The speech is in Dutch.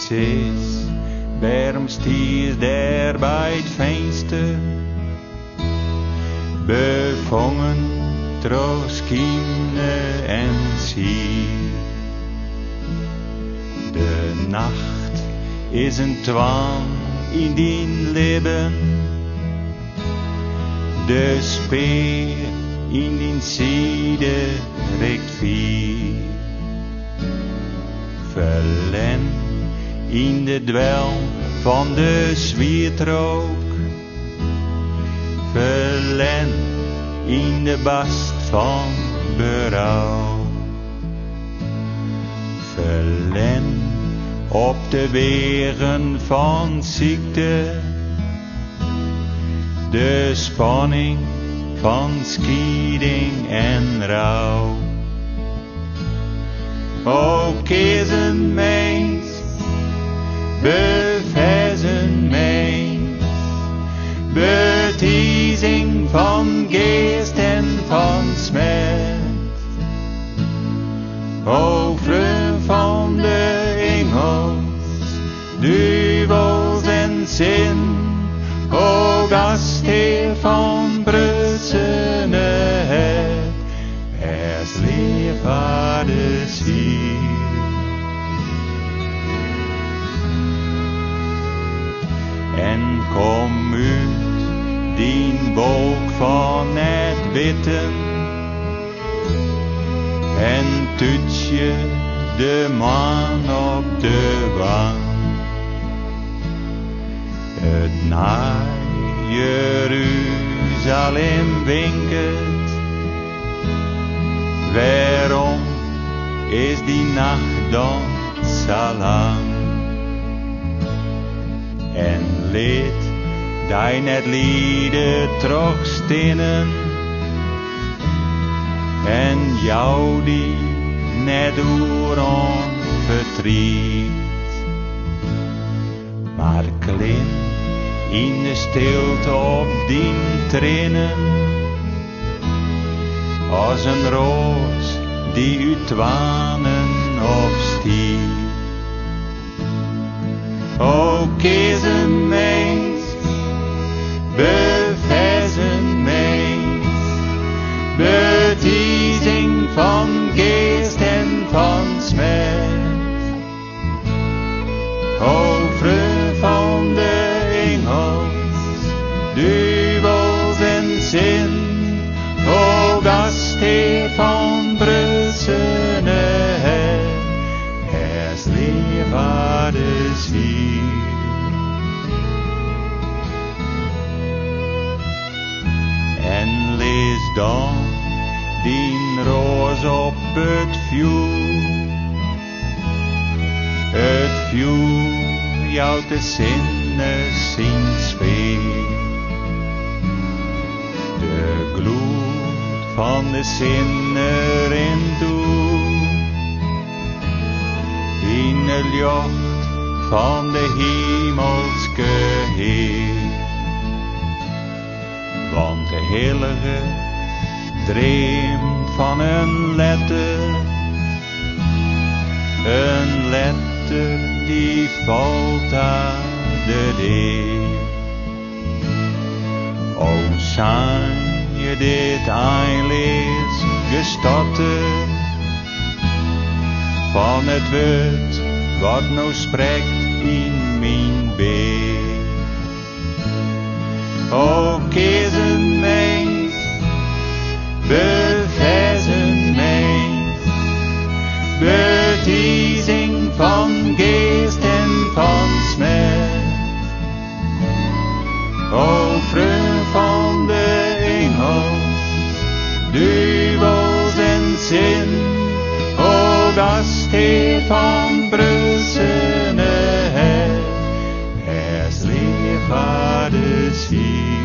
zes, waarom stier daar bij het venster? Bevangen, troost kinderen en ziel. De nacht is een twaan in die leven. De speer in die zijde rekt vier. Verlen in de dwel van de zwiertrook. Verlen in de bast van berouw. Verlen op de wegen van ziekte. De spanning van scheiding en rouw. Ook is een mens, bevezen mens, betiezing van geest en van smet. O vreugd van de engels, duivels en zin, o gastheer van brutsenheid, es leefwaardes hier. En kom uit die wolk van het witten, en tuut je de maan op de wang. Het naar Jeruzalem winkelt. Waarom is die nacht dan zo lang? En leed die net lieden terugstinnen. En jou die net door on verdriet. Maar klim in de stilte op die tranen, als een roos die uit twanen opstiert. Ook is een mens, bevezen mens, betiezing van geest en van smet. O vreugd van de engels, duivels en zin, o gastheer van brutsenheid, es leefwaardes hier. En lees dan die roos op het vuur. Het vuur jou te zinnen zien sfeer. De gloed van de zinner in toe. In het licht van de hemelske Heer. Want de heilige dreemt van een letter. Een letter die valt aan de deur. O, zijn je dit eindelijk gestotterd van het woord wat nou spreekt in mijn beer. Ook is een mens, bevezen mens, betiezing van geest en van smet. O vreugd van de engels, duivels en zin, o gastheer van brutsenheid, es leefwaardes hier.